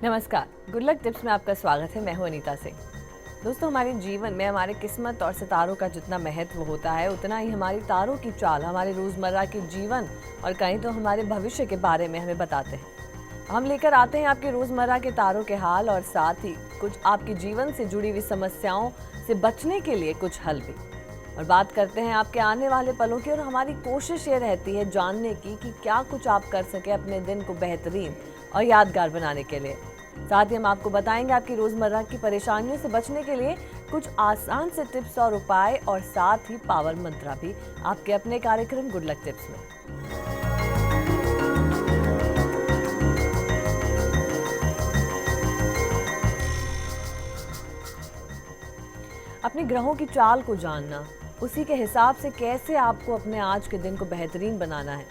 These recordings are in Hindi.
नमस्कार, गुड लक टिप्स में आपका स्वागत है। मैं हूं अनीता सिंह। दोस्तों, हमारे जीवन में हमारे किस्मत और सितारों का जितना महत्व होता है, उतना ही हमारी तारों की चाल हमारे रोज़मर्रा के जीवन और कहीं तो हमारे भविष्य के बारे में हमें बताते हैं। हम लेकर आते हैं आपके रोज़मर्रा के तारों के हाल और साथ ही कुछ आपके जीवन से जुड़ी हुई समस्याओं से बचने के लिए कुछ हल भी। और बात करते हैं आपके आने वाले पलों की, और हमारी कोशिश ये रहती है जानने की कि क्या कुछ आप कर सके अपने दिन को बेहतरीन और यादगार बनाने के लिए। साथ ही हम आपको बताएंगे आपकी रोजमर्रा की परेशानियों से बचने के लिए कुछ आसान से टिप्स और उपाय, और साथ ही पावर मंत्रा भी आपके अपने कार्यक्रम गुड लक टिप्स में। अपने ग्रहों की चाल को जानना, उसी के हिसाब से कैसे आपको अपने आज के दिन को बेहतरीन बनाना है,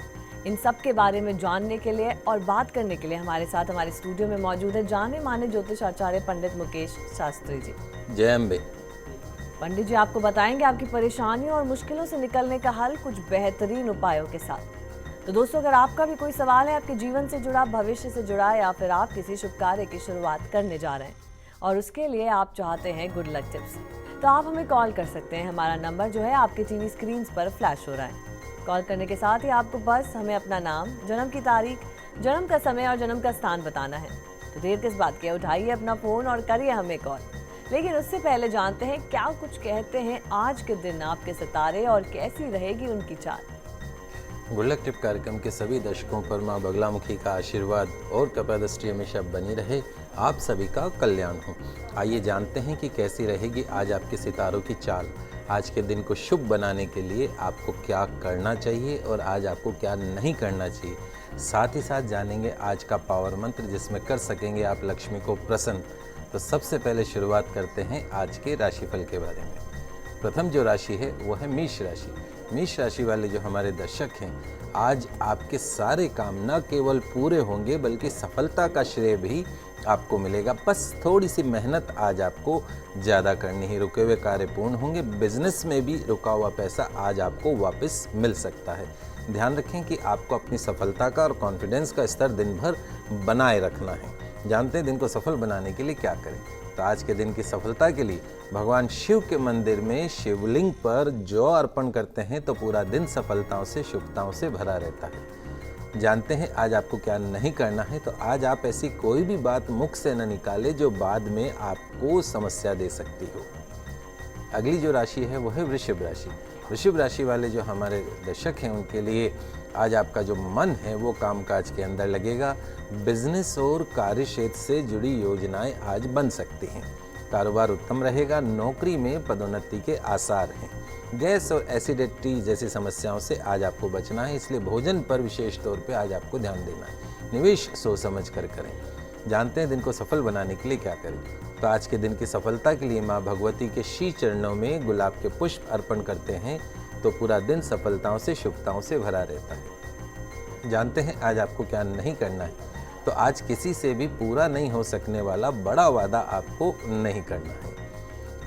इन सब के बारे में जानने के लिए और बात करने के लिए हमारे साथ हमारे स्टूडियो में मौजूद है जाने माने ज्योतिष आचार्य पंडित मुकेश शास्त्री जी। जय अम्बे। पंडित जी आपको बताएंगे आपकी परेशानियों और मुश्किलों से निकलने का हल कुछ बेहतरीन उपायों के साथ। तो दोस्तों, अगर आपका भी कोई सवाल है आपके जीवन से जुड़ा, भविष्य से जुड़ा, या फिर आप किसी शुभ कार्य की शुरुआत करने जा रहे हैं और उसके लिए आप चाहते हैं गुड लक टिप्स, तो आप हमें कॉल कर सकते हैं। हमारा नंबर जो है आपके टीवी स्क्रीन पर फ्लैश हो रहा है। कॉल करने के साथ ही आपको बस हमें अपना नाम, जन्म की तारीख, जन्म का समय और जन्म का स्थान बताना है। तो देर किस बात की, उठाइए अपना फ़ोन और करिए हमें कॉल। लेकिन उससे पहले जानते हैं क्या कुछ कहते हैं आज के दिन आपके सितारे और कैसी रहेगी उनकी चाल। गुड लक टिप कार्यक्रम के सभी दर्शकों पर माँ बगलामुखी का आशीर्वाद और कृपा दृष्टि हमेशा बनी रहे। आप सभी का कल्याण हो। आइए जानते हैं कि कैसी रहेगी आज आपके सितारों की चाल। आज के दिन को शुभ बनाने के लिए आपको क्या करना चाहिए और आज आपको क्या नहीं करना चाहिए। साथ ही साथ जानेंगे आज का पावर मंत्र जिसमें कर सकेंगे आप लक्ष्मी को प्रसन्न। तो सबसे पहले शुरुआत करते हैं आज के राशिफल के बारे में। प्रथम जो राशि है वो है मेष राशि। मेष राशि वाले जो हमारे दर्शक हैं, आज आपके सारे काम न केवल पूरे होंगे बल्कि सफलता का श्रेय भी आपको मिलेगा। बस थोड़ी सी मेहनत आज आपको ज़्यादा करनी है। रुके हुए कार्य पूर्ण होंगे। बिजनेस में भी रुका हुआ पैसा आज आपको वापस मिल सकता है। ध्यान रखें कि आपको अपनी सफलता का और कॉन्फिडेंस का स्तर दिन भर बनाए रखना है। जानते हैं दिन को सफल बनाने के लिए क्या करें। तो आज के दिन की सफलता के लिए भगवान शिव के मंदिर में शिवलिंग पर जौ अर्पण करते हैं तो पूरा दिन सफलताओं से, शुभताओं से भरा रहता है। जानते हैं आज आपको क्या नहीं करना है। तो आज आप ऐसी कोई भी बात मुख से न निकाले जो बाद में आपको समस्या दे सकती हो। अगली जो राशि है वो है वृषभ राशि। वृषभ राशि वाले जो हमारे दर्शक हैं उनके लिए आज आपका जो मन है वो कामकाज के अंदर लगेगा। बिजनेस और कार्य क्षेत्र से जुड़ी योजनाएं आज बन सकती हैं। कारोबार उत्तम रहेगा। नौकरी में पदोन्नति के आसार हैं। गैस और एसिडिटी जैसी समस्याओं से आज आपको बचना है, इसलिए भोजन पर विशेष तौर पे आज आपको ध्यान देना है। निवेश सोच समझ कर करें। जानते हैं दिन को सफल बनाने के लिए क्या करें। तो आज के दिन की सफलता के लिए माँ भगवती के श्री चरणों में गुलाब के पुष्प अर्पण करते हैं तो पूरा दिन सफलताओं से, शुभताओं से भरा रहता है। जानते हैं आज आपको क्या नहीं करना है। तो आज किसी से भी पूरा नहीं हो सकने वाला बड़ा वादा आपको नहीं करना है।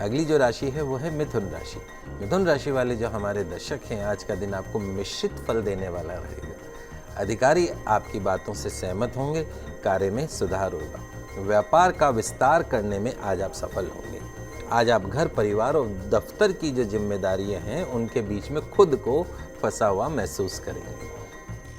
अगली जो राशि है वो है मिथुन राशि। मिथुन राशि वाले जो हमारे दर्शक हैं, आज का दिन आपको मिश्रित फल देने वाला रहेगा। अधिकारी आपकी बातों से सहमत होंगे। कार्य में सुधार होगा। व्यापार का विस्तार करने में आज आप सफल होंगे। आज आप घर, परिवार और दफ्तर की जो जिम्मेदारियां हैं उनके बीच में खुद को फंसा हुआ महसूस करेंगे।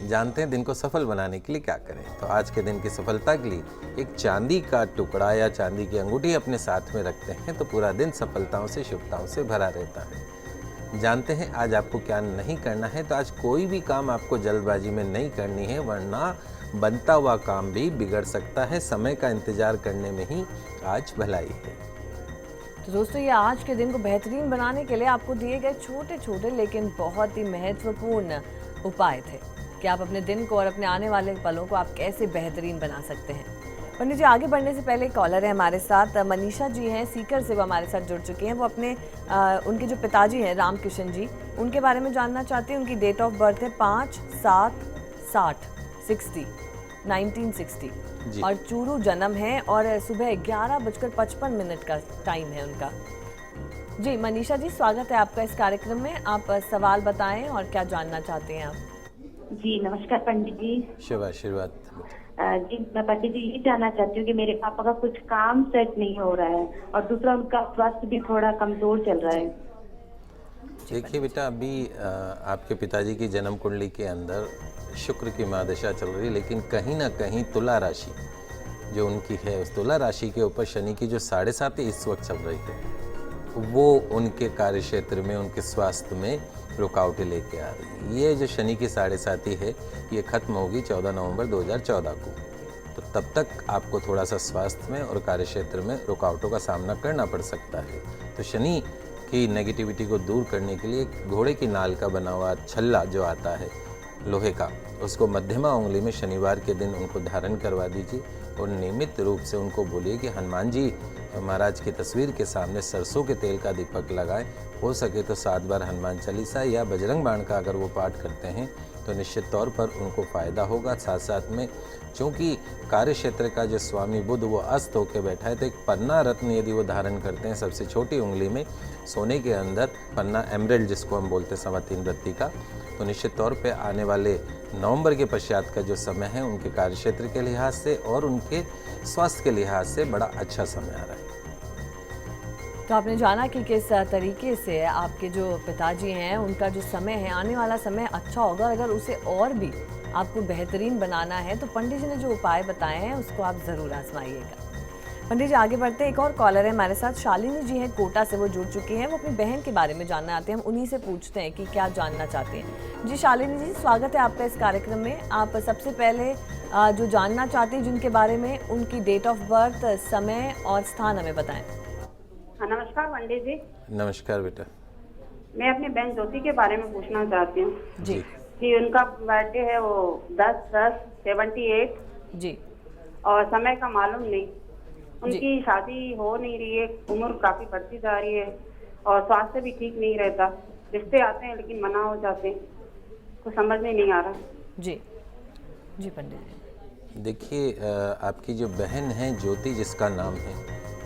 जानते हैं दिन को सफल बनाने के लिए क्या करें। तो आज के दिन की सफलता के लिए एक चांदी का टुकड़ा या चांदी की अंगूठी अपने साथ में रखते हैं तो पूरा दिन सफलताओं से, शुभताओं से भरा रहता है। जानते हैं आज आपको क्या नहीं करना है। तो आज कोई भी काम आपको जल्दबाजी में नहीं करनी है, वरना बनता हुआ काम भी बिगड़ सकता है। समय का इंतजार करने में ही आज भलाई है। तो दोस्तों, ये आज के दिन को बेहतरीन बनाने के लिए आपको दिए गए छोटे छोटे लेकिन बहुत ही महत्वपूर्ण उपाय थे कि आप अपने दिन को और अपने आने वाले पलों को आप कैसे बेहतरीन बना सकते हैं। पंडित जी, आगे बढ़ने से पहले कॉलर है हमारे साथ, मनीषा जी हैं, सीकर से वो हमारे साथ जुड़ चुके हैं। वो अपने उनके जो पिताजी हैं रामकिशन जी, उनके बारे में जानना चाहते हैं। उनकी डेट ऑफ बर्थ है 5/7/1960 और चूरू जन्म है और सुबह 11:55 का टाइम है उनका। जी मनीषा जी, स्वागत है आपका इस कार्यक्रम में। आप सवाल बताएं और क्या जानना चाहते हैं आप। जी नमस्कार पंडित जी। शुभ आशीर्वाद। जी मैं पंडित जी ये जानना चाहती हूँ कि मेरे पापा का कुछ काम सेट नहीं हो रहा है और दूसरा उनका स्वास्थ्य भी थोड़ा कमजोर चल रहा है। देखिए बेटा, अभी आपके पिताजी की जन्म कुंडली के अंदर शुक्र की महादशा चल रही है, लेकिन कहीं ना कहीं तुला राशि जो उनकी है, उस तुला राशि के ऊपर शनि की जो 7.5 इस वक्त चल रही है, वो उनके कार्य क्षेत्र में, उनके स्वास्थ्य में रुकावटें लेके आ रही है। ये जो शनि की 7.5 है, ये खत्म होगी 14 नवंबर 2014 को। तो तब तक आपको थोड़ा सा स्वास्थ्य में और कार्य क्षेत्र में रुकावटों का सामना करना पड़ सकता है। तो शनि की नेगेटिविटी को दूर करने के लिए घोड़े की नाल का बना हुआ छल्ला जो आता है लोहे का, उसको मध्यमा उंगली में शनिवार के दिन उनको धारण करवा दीजिए और नियमित रूप से उनको बोलिए कि हनुमान जी महाराज की तस्वीर के सामने सरसों के तेल का दीपक लगाएं। हो सके तो 7 बार हनुमान चालीसा या बजरंग बाण का अगर वो पाठ करते हैं तो निश्चित तौर पर उनको फ़ायदा होगा। साथ साथ में चूँकि कार्य क्षेत्र का जो स्वामी बुध वो अस्त होकर बैठा है, तो एक पन्ना रत्न यदि वो धारण करते हैं सबसे छोटी उंगली में सोने के अंदर, पन्ना एमरल्ड जिसको हम बोलते हैं 3.25 रत्ती का, तो निश्चित तौर पे आने वाले नवंबर के पश्चात का जो समय है उनके कार्य क्षेत्र के लिहाज से और उनके स्वास्थ्य के लिहाज से बड़ा अच्छा समय आ रहा है। तो आपने जाना कि किस तरीके से आपके जो पिताजी हैं उनका जो समय है, आने वाला समय अच्छा होगा। अगर उसे और भी आपको बेहतरीन बनाना है तो पंडित जी ने जो उपाय बताए हैं उसको आप ज़रूर आजमाइएगा। पंडित जी आगे बढ़ते हैं, एक और कॉलर है हमारे साथ, शालिनी जी हैं कोटा से, वो जुड़ चुकी हैं। वो अपनी बहन के बारे में जानना चाहते हैं, हम उन्हीं से पूछते हैं कि क्या जानना चाहते हैं। जी शालिनी जी, स्वागत है आपका इस कार्यक्रम में। आप सबसे पहले जो जानना चाहते हैं जिनके बारे में, उनकी डेट ऑफ बर्थ, समय और स्थान हमें बताएं। हाँ नमस्कार पंडित जी। नमस्कार बेटा। मैं अपनी बहन ज्योति के बारे में पूछना चाहती हूँ जी कि उनका बर्थडे है वो 10/10/78 जी और समय का मालूम नहीं। उनकी शादी हो नहीं रही है, उम्र काफी बढ़ती जा रही है और स्वास्थ्य भी ठीक नहीं रहता। रिश्ते आते हैं लेकिन मना हो जाते हैं, कुछ समझ में नहीं आ रहा। जी जी पंडित जी। देखिए, आपकी जो बहन है ज्योति जिसका नाम है,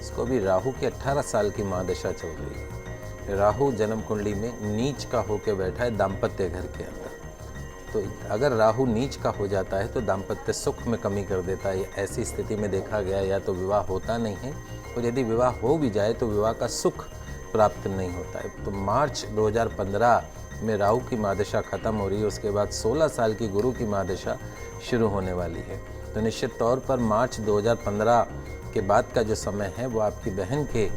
इसको अभी राहु की 18 साल की महादशा चल रही है। राहु जन्म कुंडली में नीच का होकर बैठा है दाम्पत्य घर के अंदर। तो अगर राहु नीच का हो जाता है तो दाम्पत्य सुख में कमी कर देता है। ऐसी स्थिति में देखा गया या तो विवाह होता नहीं है, और यदि विवाह हो भी जाए तो विवाह का सुख प्राप्त नहीं होता है। तो मार्च 2015 में राहु की महादशा खत्म हो रही है, उसके बाद 16 साल की गुरु की महादशा शुरू होने वाली है। तो निश्चित तौर पर मार्च 2015 के बाद का जो समय है वो आपकी बहन के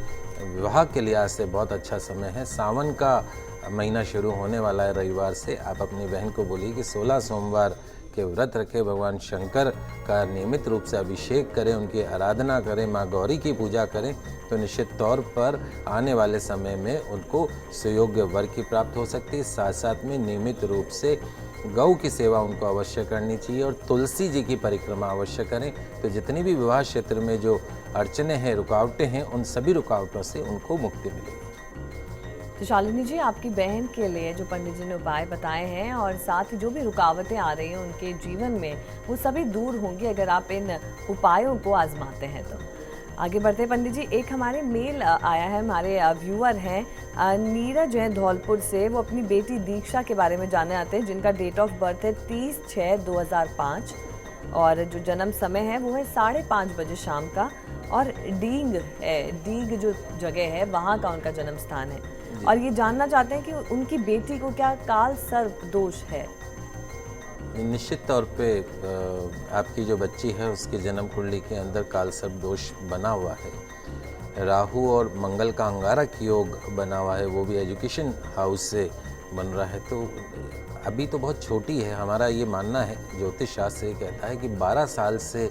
विवाह के लिहाज से बहुत अच्छा समय है। सावन का महीना शुरू होने वाला है रविवार से। आप अपनी बहन को बोलिए कि 16 सोमवार के व्रत रखें, भगवान शंकर का नियमित रूप से अभिषेक करें, उनकी आराधना करें, माँ गौरी की पूजा करें, तो निश्चित तौर पर आने वाले समय में उनको सुयोग्य वर की प्राप्त हो सकती है। साथ साथ में नियमित रूप से गौ की सेवा उनको अवश्य करनी चाहिए और तुलसी जी की परिक्रमा अवश्य करें। तो जितनी भी विवाह क्षेत्र में जो अड़चने हैं, रुकावटें हैं, उन सभी रुकावटों से उनको मुक्ति मिलेगी। तो शालिनी जी, आपकी बहन के लिए जो पंडित जी ने उपाय बताए हैं और साथ ही जो भी रुकावटें आ रही हैं उनके जीवन में, वो सभी दूर होंगी अगर आप इन उपायों को आजमाते हैं तो। आगे बढ़ते हैं पंडित जी, एक हमारे मेल आया है, हमारे व्यूअर हैं नीरज हैं धौलपुर से। वो अपनी बेटी दीक्षा के बारे में जानना चाहते हैं, जिनका डेट ऑफ बर्थ है 30/6/2005 और जो जन्म समय है वो है 5:30 बजे शाम का, और डींग है, डीग जो जगह है वहाँ का उनका जन्म स्थान है। और ये जानना चाहते हैं कि उनकी बेटी को क्या काल सर्प दोष है। निश्चित तौर पे आपकी जो बच्ची है उसके जन्म कुंडली के अंदर काल सर्प दोष बना हुआ है। राहु और मंगल का अंगारक योग बना हुआ है, वो भी एजुकेशन हाउस से बन रहा है। तो अभी तो बहुत छोटी है। हमारा ये मानना है, ज्योतिष शास्त्र ये कहता है कि 12 साल से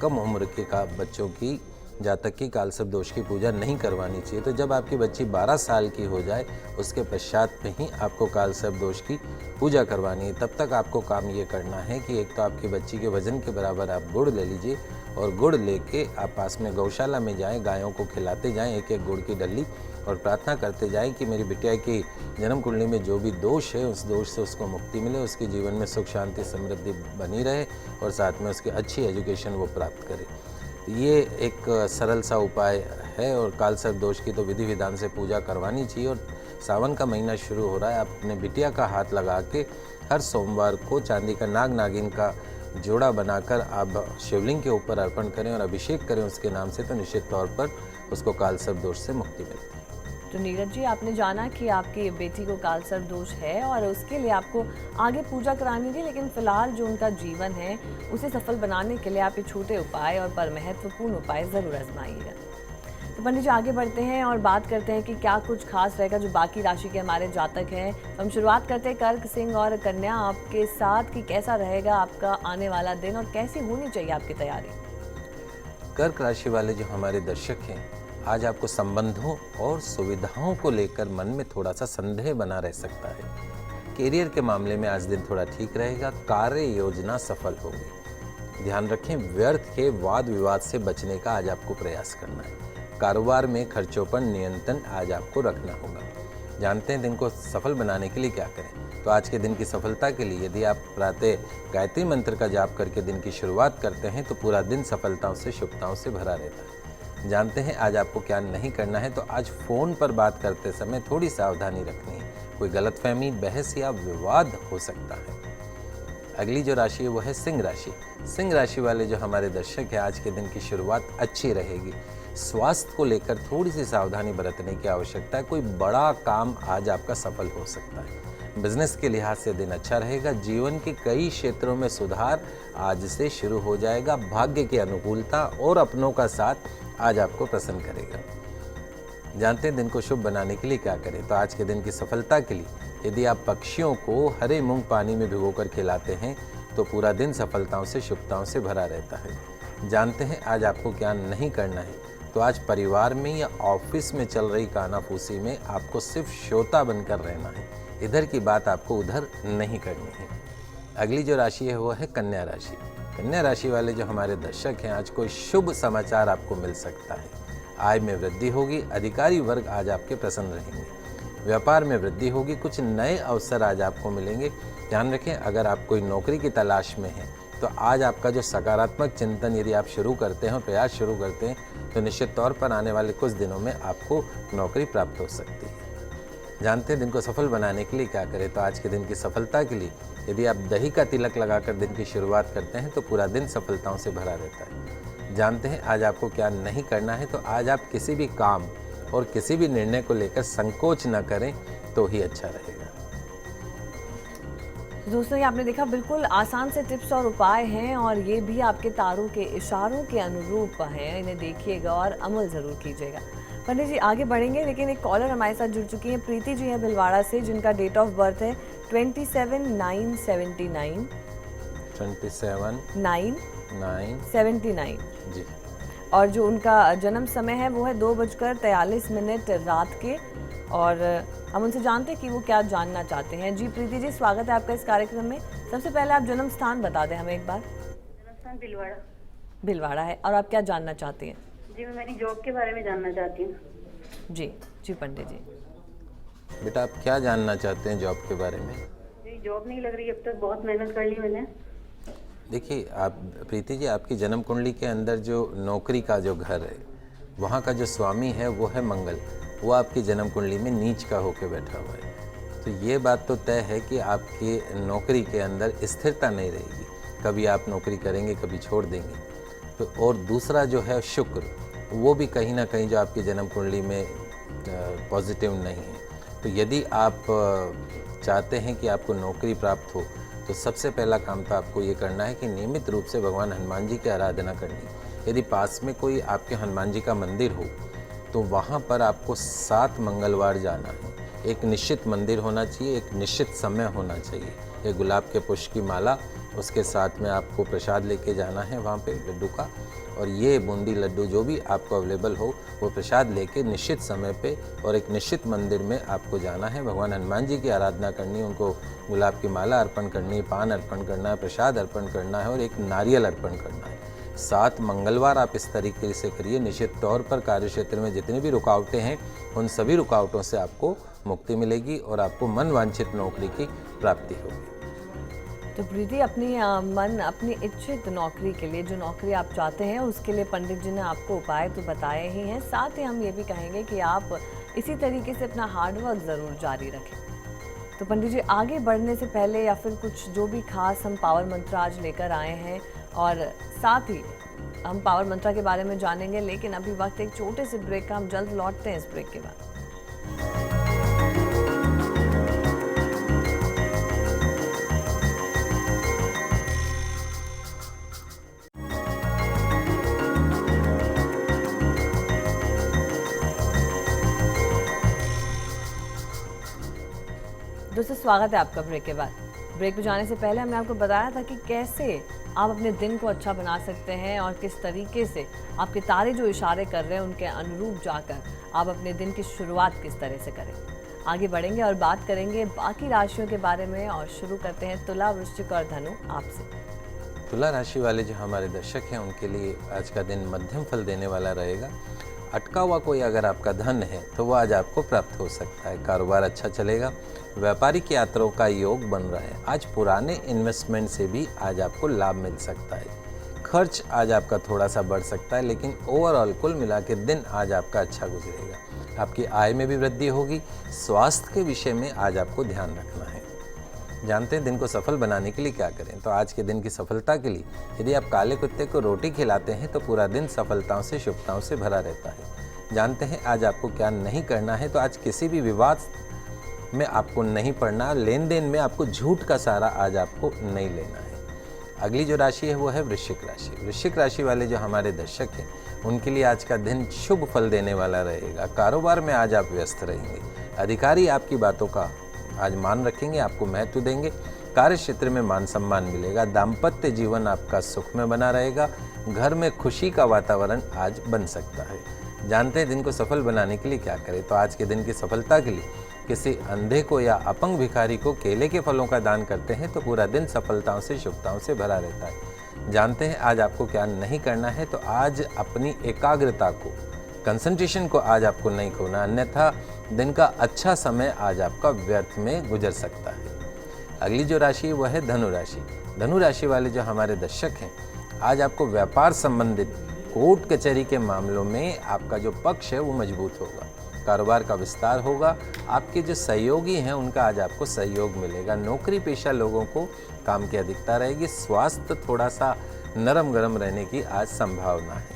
कम उम्र के का बच्चों की जातक की काल सर्प दोष की पूजा नहीं करवानी चाहिए। तो जब आपकी बच्ची 12 साल की हो जाए उसके पश्चात में ही आपको काल सर्प दोष की पूजा करवानी है। तब तक आपको काम ये करना है कि एक तो आपकी बच्ची के वजन के बराबर आप गुड़ ले लीजिए और गुड़ लेके आप पास में गौशाला में जाएं, गायों को खिलाते जाएं एक एक गुड़ की डल्ली, और प्रार्थना करते जाएं कि मेरी बिटिया की जन्म कुंडली में जो भी दोष है उस दोष से उसको मुक्ति मिले, उसके जीवन में सुख शांति समृद्धि बनी रहे और साथ में उसकी अच्छी एजुकेशन वो प्राप्त करे। ये एक सरल सा उपाय है और काल सर्प दोष की तो विधि विधान से पूजा करवानी चाहिए। और सावन का महीना शुरू हो रहा है, आप अपने बिटिया का हाथ लगा के हर सोमवार को चांदी का नाग नागिन का जोड़ा बनाकर आप शिवलिंग के ऊपर अर्पण करें और अभिषेक करें उसके नाम से, तो निश्चित तौर पर उसको कालसर्प दोष से मुक्ति मिलती है। तो नीरज जी, आपने जाना कि आपकी बेटी को कालसर्प दोष है और उसके लिए आपको आगे पूजा करानी थी, लेकिन फिलहाल जो उनका जीवन है उसे सफल बनाने के लिए आप ये छोटे उपाय और पर महत्वपूर्ण उपाय ज़रूर आजमाइएगा। तो पंडित जी, आगे बढ़ते हैं और बात करते हैं कि क्या कुछ खास रहेगा जो बाकी राशि के हमारे जातक हैं। तो हम शुरुआत करते हैं कर्क, सिंह और कन्या आपके साथ कि कैसा रहेगा आपका आने वाला दिन और कैसी होनी चाहिए आपकी तैयारी। कर्क राशि वाले जो हमारे दर्शक हैं, आज आपको संबंधों और सुविधाओं को लेकर मन में थोड़ा सा संदेह बना रह सकता है। करियर के मामले में आज दिन थोड़ा ठीक रहेगा, कार्य योजना सफल होगी। ध्यान रखें, व्यर्थ के वाद विवाद से बचने का आज आपको प्रयास करना है। कारोबार में खर्चों पर नियंत्रण आज आपको रखना होगा। जानते हैं दिन को सफल बनाने के लिए क्या करें। तो आज के दिन की सफलता के लिए यदि आप प्रातः गायत्री मंत्र का जाप करके दिन की शुरुआत करते हैं तो पूरा दिन सफलताओं से शुभताओं से भरा रहता है। जानते हैं आज आपको क्या नहीं करना है। तो आज फ़ोन पर बात करते समय थोड़ी सावधानी रखनी है, कोई गलतफहमी, बहस या विवाद हो सकता है। अगली जो राशि है वो है सिंह राशि। सिंह राशि वाले जो हमारे दर्शक हैं, आज के दिन की शुरुआत अच्छी रहेगी। स्वास्थ्य को लेकर थोड़ी सी सावधानी बरतने की आवश्यकता है। कोई बड़ा काम आज आपका सफल हो सकता है। बिजनेस के लिहाज से दिन अच्छा रहेगा। जीवन के कई क्षेत्रों में सुधार आज से शुरू हो जाएगा। भाग्य की अनुकूलता और अपनों का साथ आज आपको प्रसन्न करेगा। जानते हैं दिन को शुभ बनाने के लिए क्या करें। तो आज के दिन की सफलता के लिए यदि आप पक्षियों को हरे मूंग पानी में भिगोकर खिलाते हैं तो पूरा दिन सफलताओं से शुभताओं से भरा रहता है। जानते हैं आज आपको क्या नहीं करना है। तो आज परिवार में या ऑफिस में चल रही कानाफूसी में आपको सिर्फ श्रोता बनकर रहना है। इधर की बात आपको उधर नहीं करनी है। अगली जो राशि है वो है कन्या राशि। कन्या राशि वाले जो हमारे दर्शक हैं, आज कोई शुभ समाचार आपको मिल सकता है। आय में वृद्धि होगी। अधिकारी वर्ग आज आपके प्रसन्न रहेंगे। व्यापार में वृद्धि होगी। कुछ नए अवसर आज आपको मिलेंगे। ध्यान रखें, अगर आप कोई नौकरी की तलाश में हैं तो आज आपका जो सकारात्मक चिंतन यदि आप शुरू करते हैं और प्रयास शुरू करते हैं तो निश्चित तौर पर आने वाले कुछ दिनों में आपको नौकरी प्राप्त हो सकती है। जानते हैं दिन को सफल बनाने के लिए क्या करें। तो आज के दिन की सफलता के लिए यदि आप दही का तिलक लगाकर दिन की शुरुआत करते हैं तो पूरा दिन सफलताओं से भरा रहता है। जानते हैं आज आपको क्या नहीं करना है। तो आज आप किसी भी काम और किसी भी निर्णय को लेकर संकोच न करें तो ही अच्छा रहेगा। दोस्तों, ये आपने देखा बिल्कुल आसान से टिप्स और उपाय हैं और ये भी आपके तारों के इशारों के अनुरूप हैं। इन्हें देखिएगा और अमल ज़रूर कीजिएगा। पंडित जी, आगे बढ़ेंगे, लेकिन एक कॉलर हमारे साथ जुड़ चुकी हैं। प्रीति जी हैं भिलवाड़ा से, जिनका डेट ऑफ बर्थ है 27/9/79। 27/9/79 जी। और जो उनका जन्म समय है वो है 2:43 रात के। और हम उनसे जानते हैं कि वो क्या जानना चाहते हैं। जी प्रीति जी, स्वागत है आपका इस कार्यक्रम में। सबसे पहले आप जन्म स्थान बता दें हमें एक बार। जन्म स्थान भिलवाड़ा। भिलवाड़ा है। और आप क्या जानना चाहती हैं? जी, मैं मेरी जॉब के बारे में जानना चाहती हूँ। जी जी पंडित जी। बेटा, आप क्या जानना चाहते हैं जॉब के बारे में? जी, जॉब नहीं लग रही अब तक, बहुत मेहनत कर ली मैंने। देखिए आप प्रीति जी, आपकी जन्म कुंडली के अंदर जो नौकरी का जो घर है वहाँ का जो स्वामी है वो है मंगल। वो आपकी जन्म कुंडली में नीच का होकर बैठा हुआ है। तो ये बात तो तय है कि आपकी नौकरी के अंदर स्थिरता नहीं रहेगी। कभी आप नौकरी करेंगे, कभी छोड़ देंगे। तो और दूसरा जो है शुक्र, वो भी कहीं ना कहीं जो आपकी जन्म कुंडली में पॉजिटिव नहीं है। तो यदि आप चाहते हैं कि आपको नौकरी प्राप्त हो तो सबसे पहला काम तो आपको ये करना है कि नियमित रूप से भगवान हनुमान जी की आराधना करनी। यदि पास में कोई आपके हनुमान जी का मंदिर हो तो वहाँ पर आपको 7 मंगलवार जाना है। एक निश्चित मंदिर होना चाहिए, एक निश्चित समय होना चाहिए। एक गुलाब के पुष्प की माला, उसके साथ में आपको प्रसाद लेके जाना है वहाँ पे लड्डू का, और ये बूंदी लड्डू जो भी आपको अवेलेबल हो वो प्रसाद लेके निश्चित समय पे और एक निश्चित मंदिर में आपको जाना है। भगवान हनुमान जी की आराधना करनी है, उनको गुलाब की माला अर्पण करनी है, पान अर्पण करना है, प्रसाद अर्पण करना है और एक नारियल अर्पण करना है। 7 मंगलवार आप इस तरीके से करिए। निश्चित तौर पर कार्यक्षेत्र में जितनी भी रुकावटें हैं उन सभी रुकावटों से आपको मुक्ति मिलेगी और आपको मन वांछित नौकरी की प्राप्ति होगी। तो प्रीति, अपनी इच्छित नौकरी के लिए, जो नौकरी आप चाहते हैं उसके लिए पंडित जी ने आपको उपाय तो बताए ही हैं। साथ ही हम ये भी कहेंगे कि आप इसी तरीके से अपना हार्डवर्क ज़रूर जारी रखें। तो पंडित जी, आगे बढ़ने से पहले या फिर कुछ जो भी खास हम पावर मंत्र आज लेकर आए हैं, और साथ ही हम पावर मंत्र के बारे में जानेंगे, लेकिन अभी वक्त एक छोटे से ब्रेक का, हम जल्द लौटते हैं इस ब्रेक के बाद। दोस्तों, स्वागत है आपका ब्रेक के बाद। ब्रेक पे जाने से पहले हमने आपको बताया था कि कैसे आप अपने दिन को अच्छा बना सकते हैं और किस तरीके से आपके तारे जो इशारे कर रहे हैं उनके अनुरूप जाकर आप अपने दिन की शुरुआत किस तरह से करें। आगे बढ़ेंगे और बात करेंगे बाकी राशियों के बारे में, और शुरू करते हैं तुला, वृश्चिक और धनु आपसे। तुला राशि वाले जो हमारे दर्शक हैं उनके लिए आज का दिन मध्यम फल देने वाला रहेगा। अटका हुआ कोई अगर आपका धन है तो वो आज आपको प्राप्त हो सकता है। कारोबार अच्छा चलेगा। व्यापारिक यात्राओं का योग बन रहा है। आज पुराने इन्वेस्टमेंट से भी आज आपको लाभ मिल सकता है। खर्च आज आपका थोड़ा सा बढ़ सकता है, लेकिन ओवरऑल कुल मिला के दिन आज आपका अच्छा गुजरेगा। आपकी आय में भी वृद्धि होगी। स्वास्थ्य के विषय में आज आपको ध्यान रखना है। जानते हैं दिन को सफल बनाने के लिए क्या करें। तो आज के दिन की सफलता के लिए यदि आप काले कुत्ते को रोटी खिलाते हैं तो पूरा दिन सफलताओं से, शुभताओं से भरा रहता है। जानते हैं आज आपको क्या नहीं करना है। तो आज किसी भी विवाद में आपको नहीं पड़ना। लेन देन में आपको झूठ का सहारा आज आपको नहीं लेना है। अगली जो राशि है वो है वृश्चिक राशि। वृश्चिक राशि वाले जो हमारे दर्शक हैं उनके लिए आज का दिन शुभ फल देने वाला रहेगा। कारोबार में आज आप व्यस्त रहेंगे। अधिकारी आपकी बातों का आज मान रखेंगे, आपको महत्व देंगे। कार्य क्षेत्र में मान सम्मान मिलेगा। दाम्पत्य जीवन आपका सुखमय बना रहेगा। घर में खुशी का वातावरण आज बन सकता है। जानते हैं दिन को सफल बनाने के लिए क्या करें। तो आज के दिन की सफलता के लिए किसी अंधे को या अपंग भिखारी को केले के फलों का दान करते हैं तो पूरा दिन सफलताओं से, शुभताओं से भरा रहता है। जानते हैं आज आपको क्या नहीं करना है। तो आज अपनी एकाग्रता को, कंसंट्रेशन को आज आपको नहीं खोना, अन्यथा दिन का अच्छा समय आज आपका व्यर्थ में गुजर सकता है। अगली जो राशि है वह है धनु राशि। धनु राशि वाले जो हमारे दर्शक हैं आज आपको व्यापार संबंधित कोर्ट कचहरी के मामलों में आपका जो पक्ष है वो मजबूत होगा। कारोबार का विस्तार होगा। आपके जो सहयोगी हैं उनका आज आपको सहयोग मिलेगा। नौकरी पेशा लोगों को काम की अधिकता रहेगी। स्वास्थ्य थोड़ा सा नरम गरम रहने की आज संभावना है।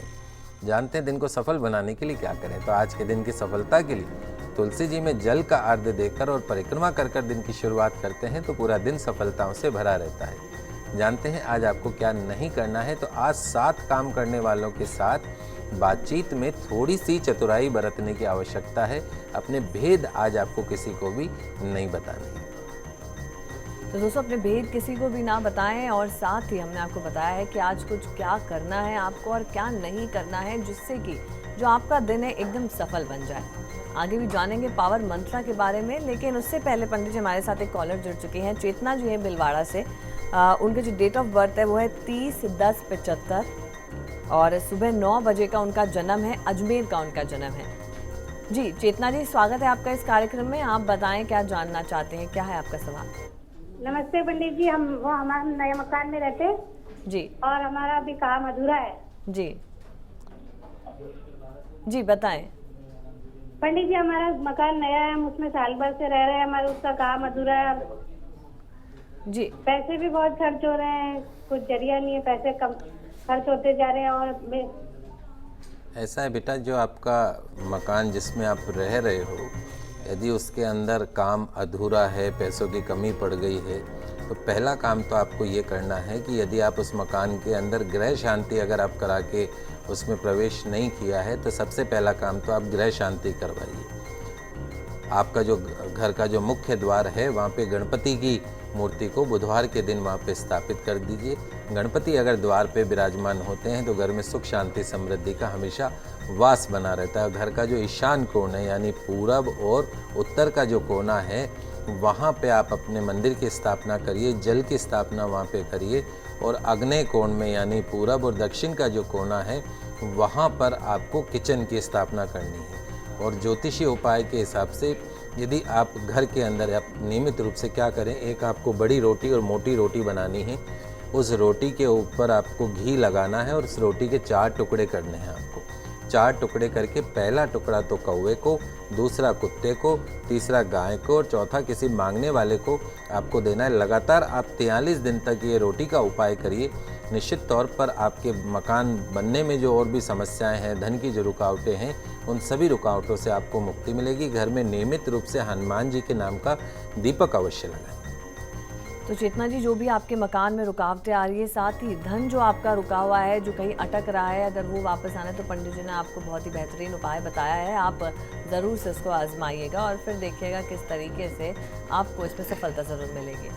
जानते हैं दिन को सफल बनाने के लिए क्या करें। तो आज के दिन की सफलता के लिए तुलसी जी में जल का अर्घ्य देकर और परिक्रमा कर दिन की शुरुआत करते हैं तो पूरा दिन सफलताओं से भरा रहता है। जानते हैं आज आपको क्या नहीं करना है। तो आज साथ काम करने वालों के साथ बातचीत में थोड़ी सी चतुराई बरतने की आवश्यकता है। अपने भेद आज आपको किसी को भी नहीं बताने हैं। तो दोस्तों, अपने भेद किसी को भी ना बताएं, और साथ ही हमने आपको बताया है कि आज कुछ क्या करना है आपको और क्या नहीं करना है, जिससे कि जो आपका दिन है एकदम सफल बन जाए। आगे भी जानेंगे पावर मंत्रा के बारे में, लेकिन उससे पहले पंडित जी हमारे साथ एक कॉलर जुड़ चुके हैं। चेतना जी है बिलवाड़ा से। उनका जो डेट ऑफ बर्थ है वो है 30/10/75 और सुबह 9 बजे का उनका जन्म है। अजमेर का उनका जन्म है। जी चेतना जी, स्वागत है आपका इस कार्यक्रम में। आप बताएं क्या जानना चाहते हैं, क्या है आपका सवाल। नमस्ते पंडित जी। हम हमारे नए मकान में रहते हैं जी, और हमारा अभी काम अधूरा है। जी जी बताएं। पंडित जी, हमारा मकान नया है, हम उसमें साल भर से रह रहे हैं, हमारा उसका काम अधूरा है। जी, पैसे भी बहुत खर्च हो रहे हैं, कुछ जरिया नहीं है, पैसे कम खर्च होते जा रहे हैं। और ऐसा है बेटा, जो आपका मकान जिसमें आप रह रहे हो, यदि उसके अंदर काम अधूरा है, पैसों की कमी पड़ गई है, तो पहला काम तो आपको ये करना है कि यदि आप उस मकान के अंदर गृह शांति अगर आप करा के उसमें प्रवेश नहीं किया है तो सबसे पहला काम तो आप गृह शांति करवाइए। आपका जो घर का जो मुख्य द्वार है वहाँ पे गणपति की मूर्ति को बुधवार के दिन वहाँ पे स्थापित कर दीजिए। गणपति अगर द्वार पे विराजमान होते हैं तो घर में सुख शांति समृद्धि का हमेशा वास बना रहता है। घर का जो ईशान कोण है यानी पूरब और उत्तर का जो कोना है वहाँ पे आप अपने मंदिर की स्थापना करिए, जल की स्थापना वहाँ पे करिए। और अग्नेय कोण में यानी पूरब और दक्षिण का जो कोना है वहाँ पर आपको किचन की स्थापना करनी है। और ज्योतिषी उपाय के हिसाब से यदि आप घर के अंदर आप नियमित रूप से क्या करें, एक आपको बड़ी रोटी और मोटी रोटी बनानी है। उस रोटी के ऊपर आपको घी लगाना है और उस रोटी के 4 टुकड़े करने हैं आपको। 4 टुकड़े करके पहला टुकड़ा तो कौवे को, दूसरा कुत्ते को, तीसरा गाय को और चौथा किसी मांगने वाले को आपको देना है। लगातार आप 43 दिन तक ये रोटी का उपाय करिए। निश्चित तौर पर आपके मकान बनने में जो और भी समस्याएं हैं, धन की जो रुकावटें हैं, उन सभी रुकावटों से आपको मुक्ति मिलेगी। घर में नियमित रूप से हनुमान जी के नाम का दीपक अवश्य लगाएं। तो चेतना जी, जो भी आपके मकान में रुकावटें आ रही है, साथ ही धन जो आपका रुका हुआ है, जो कहीं अटक रहा है, अगर वो वापस आना है तो पंडित जी ने आपको बहुत ही बेहतरीन उपाय बताया है। आप ज़रूर से इसको आजमाइएगा और फिर देखिएगा किस तरीके से आपको इसमें सफलता ज़रूर मिलेगी।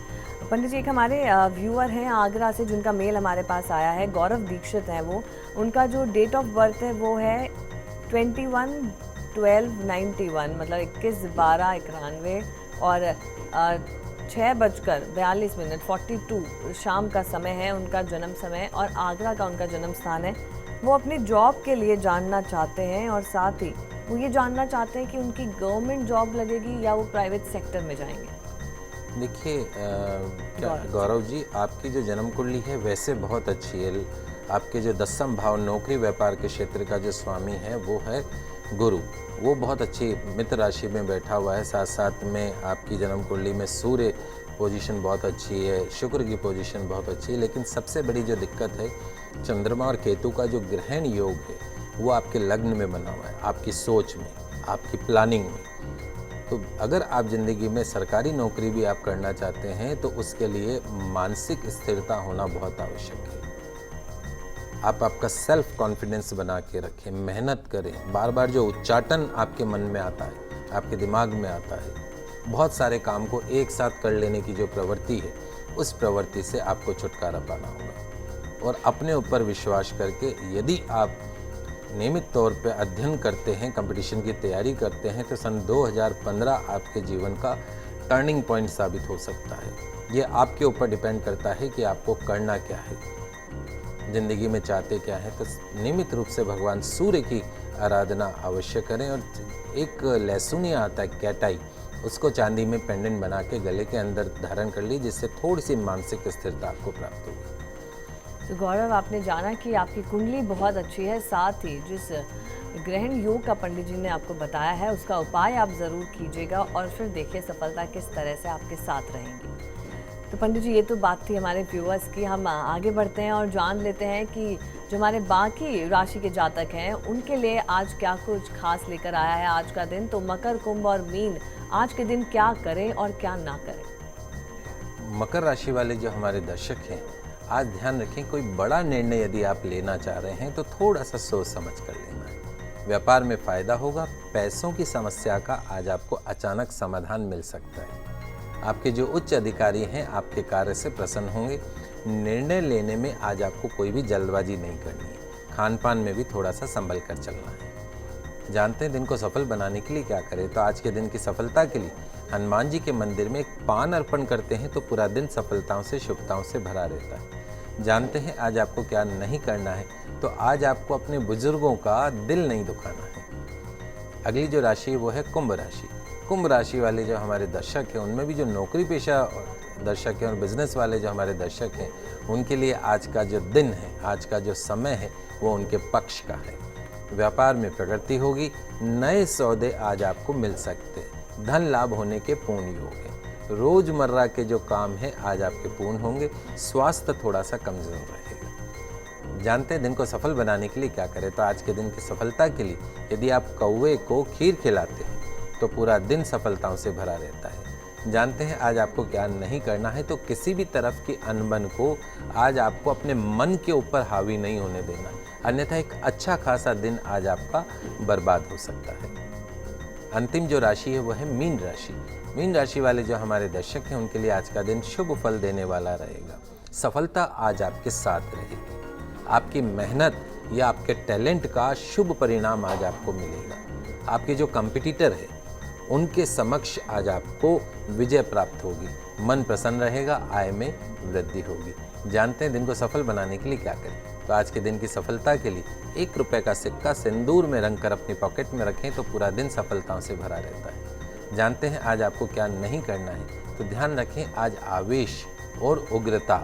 पंडित जी, एक हमारे व्यूअर हैं आगरा से, जिनका मेल हमारे पास आया है। गौरव दीक्षित हैं वो। उनका जो डेट ऑफ बर्थ है वो है 21/12/91, मतलब 21/12/91 और 6:42 42 शाम का समय है उनका जन्म समय, और आगरा का उनका जन्म स्थान है। वो अपनी जॉब के लिए जानना चाहते हैं और साथ ही वो ये जानना चाहते हैं कि उनकी गवर्नमेंट जॉब लगेगी या वो प्राइवेट सेक्टर में जाएंगे। देखिए गौरव जी, आपकी जो जन्म कुंडली है वैसे बहुत अच्छी है। आपके जो 10वें भाव नौकरी व्यापार के क्षेत्र का जो स्वामी है वो है गुरु, वो बहुत अच्छी मित्र राशि में बैठा हुआ है। साथ साथ में आपकी जन्म कुंडली में सूर्य पोजीशन बहुत अच्छी है, शुक्र की पोजीशन बहुत अच्छी है। लेकिन सबसे बड़ी जो दिक्कत है, चंद्रमा और केतु का जो ग्रहण योग है वो आपके लग्न में बना हुआ है, आपकी सोच में, आपकी प्लानिंग में। तो अगर आप ज़िंदगी में सरकारी नौकरी भी आप करना चाहते हैं तो उसके लिए मानसिक स्थिरता होना बहुत आवश्यक है। आप आपका सेल्फ कॉन्फिडेंस बना के रखें, मेहनत करें। बार बार जो उच्चाटन आपके मन में आता है, आपके दिमाग में आता है, बहुत सारे काम को एक साथ कर लेने की जो प्रवृत्ति है, उस प्रवृत्ति से आपको छुटकारा पाना होगा। और अपने ऊपर विश्वास करके यदि आप नियमित तौर पे अध्ययन करते हैं, कंपटीशन की तैयारी करते हैं, तो सन 2015 आपके जीवन का टर्निंग पॉइंट साबित हो सकता है। ये आपके ऊपर डिपेंड करता है कि आपको करना क्या है, ज़िंदगी में चाहते क्या है। तो नियमित रूप से भगवान सूर्य की आराधना अवश्य करें। और एक लहसुनिया आता है कैटाई, उसको चांदी में पेंडेंट बना के गले के अंदर धारण कर ली, जिससे थोड़ी सी मानसिक स्थिरता आपको प्राप्त होगी। तो गौरव, आपने जाना कि आपकी कुंडली बहुत अच्छी है, साथ ही जिस ग्रहण योग का पंडित जी ने आपको बताया है उसका उपाय आप ज़रूर कीजिएगा और फिर देखिए सफलता किस तरह से आपके साथ रहेंगी। तो पंडित जी, ये तो बात थी हमारे व्यूअर्स की। हम आगे बढ़ते हैं और जान लेते हैं कि जो हमारे बाकी राशि के जातक हैं उनके लिए आज क्या कुछ खास लेकर आया है आज का दिन। तो मकर, कुंभ और मीन आज के दिन क्या करें और क्या ना करें। मकर राशि वाले जो हमारे दर्शक हैं, आज ध्यान रखें, कोई बड़ा निर्णय यदि आप लेना चाह रहे हैं तो थोड़ा सा सोच समझ कर लेना है। व्यापार में फ़ायदा होगा। पैसों की समस्या का आज आपको अचानक समाधान मिल सकता है। आपके जो उच्च अधिकारी हैं आपके कार्य से प्रसन्न होंगे। निर्णय लेने में आज आपको कोई भी जल्दबाजी नहीं करनी है। खान पान में भी थोड़ा सा संभल कर चलना है। जानते हैं दिन को सफल बनाने के लिए क्या करें। तो आज के दिन की सफलता के लिए हनुमान जी के मंदिर में एक पान अर्पण करते हैं तो पूरा दिन सफलताओं से, शुभताओं से भरा रहता है। जानते हैं आज आपको क्या नहीं करना है। तो आज आपको अपने बुजुर्गों का दिल नहीं दुखाना है। अगली जो राशि है वो है कुंभ राशि। कुंभ राशि वाले जो हमारे दर्शक हैं, उनमें भी जो नौकरी पेशा दर्शक हैं और बिजनेस वाले जो हमारे दर्शक हैं, उनके लिए आज का जो दिन है, आज का जो समय है, वो उनके पक्ष का है। व्यापार में प्रगति होगी। नए सौदे आज आपको मिल सकते हैं। धन लाभ होने के पूर्ण योग है। रोजमर्रा के जो काम है आज आपके पूर्ण होंगे। स्वास्थ्य थोड़ा सा कमजोर रहेगा। जानते हैं दिन को सफल बनाने के लिए क्या करें। तो आज के दिन की सफलता के लिए यदि आप कौवे को खीर खिलाते हैं तो पूरा दिन सफलताओं से भरा रहता है। जानते हैं आज आपको क्या नहीं करना है। तो किसी भी तरफ की अनबन को आज आपको अपने मन के ऊपर हावी नहीं होने देना, अन्यथा एक अच्छा खासा दिन आज आपका बर्बाद हो सकता है। अंतिम जो राशि है वो है मीन राशि। मीन राशि वाले जो हमारे दर्शक हैं उनके लिए आज का दिन शुभ फल देने वाला रहेगा। सफलता आज आपके साथ रहेगी। आपकी मेहनत या आपके टैलेंट का शुभ परिणाम आज आपको मिलेगा। आपके जो कंपटीटर है उनके समक्ष आज आपको विजय प्राप्त होगी। मन प्रसन्न रहेगा, आय में वृद्धि होगी। जानते हैं दिन को सफल बनाने के लिए क्या करें। तो आज के दिन की सफलता के लिए 1 रुपये का सिक्का सिंदूर में रंग कर अपनी पॉकेट में रखें तो पूरा दिन सफलताओं से भरा रहता है। जानते हैं आज आपको क्या नहीं करना है। तो ध्यान रखें, आज आवेश और उग्रता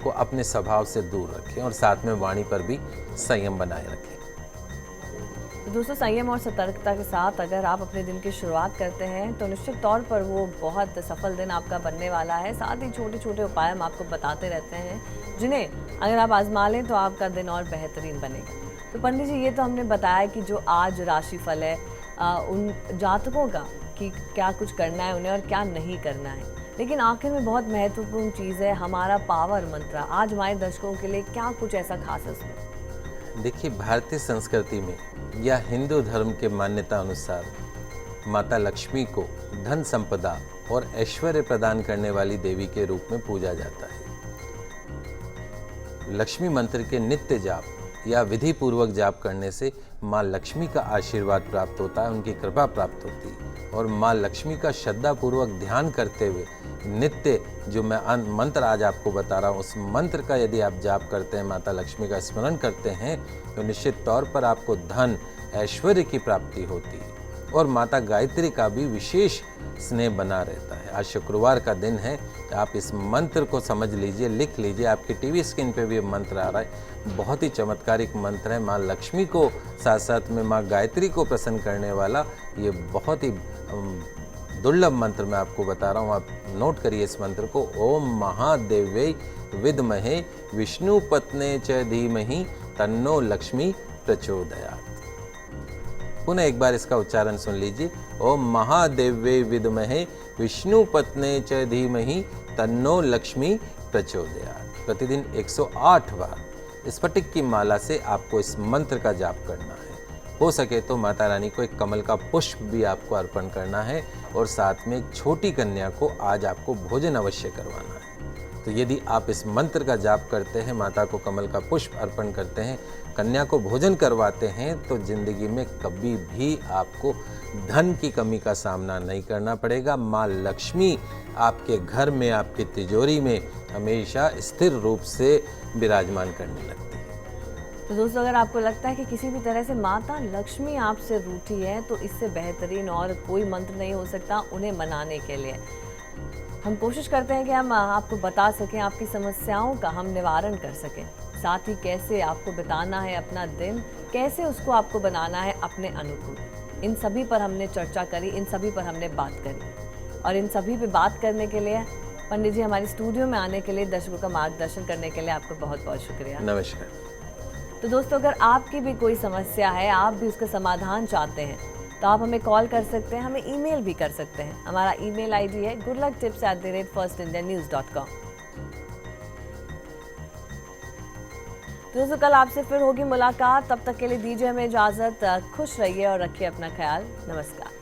को अपने स्वभाव से दूर रखें और साथ में वाणी पर भी संयम बनाए रखें। तो दोस्तों, संयम और सतर्कता के साथ अगर आप अपने दिन की शुरुआत करते हैं तो निश्चित तौर पर वो बहुत सफल दिन आपका बनने वाला है। साथ ही छोटे छोटे उपाय हम आपको बताते रहते हैं जिन्हें अगर आप आजमा लें तो आपका दिन और बेहतरीन बनेगा। तो पंडित जी, ये तो हमने बताया कि जो आज राशिफल है उन जातकों का कि क्या कुछ करना है उन्हें और क्या नहीं करना है, लेकिन आखिर में बहुत महत्वपूर्ण चीज़ है हमारा पावर मंत्र। आज हमारे दर्शकों के लिए क्या कुछ ऐसा खास है उसमें? देखिए, भारतीय संस्कृति में या हिंदू धर्म के मान्यता अनुसार माता लक्ष्मी को धन संपदा और ऐश्वर्य प्रदान करने वाली देवी के रूप में पूजा जाता है। लक्ष्मी मंत्र के नित्य जाप या विधि पूर्वक जाप करने से माँ लक्ष्मी का आशीर्वाद प्राप्त होता है, उनकी कृपा प्राप्त होती है। और माँ लक्ष्मी का श्रद्धा पूर्वक ध्यान करते हुए नित्य जो मैं मंत्र आज आपको बता रहा हूँ, उस मंत्र का यदि आप जाप करते हैं, माता लक्ष्मी का स्मरण करते हैं, तो निश्चित तौर पर आपको धन ऐश्वर्य की प्राप्ति होती है और माता गायत्री का भी विशेष स्नेह बना रहता है। आज शुक्रवार का दिन है, आप इस मंत्र को समझ लीजिए, लिख लीजिए। आपकी टीवी स्क्रीन पे भी मंत्र आ रहा है, बहुत ही चमत्कारिक मंत्र है। माँ लक्ष्मी को साथ साथ में माँ गायत्री को प्रसन्न करने वाला ये बहुत ही दुर्लभ मंत्र मैं आपको बता रहा हूँ। आप नोट करिए इस मंत्र को। ओम महादेव्यै विद्महे विष्णु पत्ने च धीमहि तन्नो लक्ष्मी प्रचोदयात्। पुनः एक बार इसका उच्चारण सुन लीजिए। ओम महादेव्यै विद्महे विष्णु पत्ने च धीमहि तन्नो लक्ष्मी प्रचोदयात्। प्रतिदिन 108 बार स्फटिक की माला से आपको इस मंत्र का जाप करना है। हो सके तो माता रानी को एक कमल का पुष्प भी आपको अर्पण करना है और साथ में एक छोटी कन्या को आज आपको भोजन अवश्य करवाना है। तो यदि आप इस मंत्र का जाप करते हैं, माता को कमल का पुष्प अर्पण करते हैं, कन्या को भोजन करवाते हैं, तो जिंदगी में कभी भी आपको धन की कमी का सामना नहीं करना पड़ेगा। माँ लक्ष्मी आपके घर में, आपकी तिजोरी में हमेशा स्थिर रूप से विराजमान करने लगती है। तो दोस्तों, अगर आपको लगता है कि किसी भी तरह से माता लक्ष्मी आपसे रूठी है, तो इससे बेहतरीन और कोई मंत्र नहीं हो सकता उन्हें मनाने के लिए। हम कोशिश करते हैं कि हम आपको बता सकें, आपकी समस्याओं का हम निवारण कर सकें, साथ ही कैसे आपको बिताना है अपना दिन, कैसे उसको आपको बनाना है अपने अनुकूल। इन सभी पर हमने चर्चा करी, इन सभी पर हमने बात करी और इन सभी पे बात करने के लिए पंडित जी हमारे स्टूडियो में आने के लिए, दर्शकों का मार्गदर्शन करने के लिए आपको बहुत बहुत शुक्रिया। नमस्कार। तो दोस्तों, अगर आपकी भी कोई समस्या है, आप भी उसका समाधान चाहते हैं, तो आप हमें कॉल कर सकते हैं, हमें ईमेल भी कर सकते हैं। हमारा ईमेल आईडी है goodlucktips@firstindianews.com। दोस्तों, कल आपसे फिर होगी मुलाकात, तब तक के लिए दीजिए हमें इजाजत। खुश रहिए और रखिए अपना ख्याल। नमस्कार।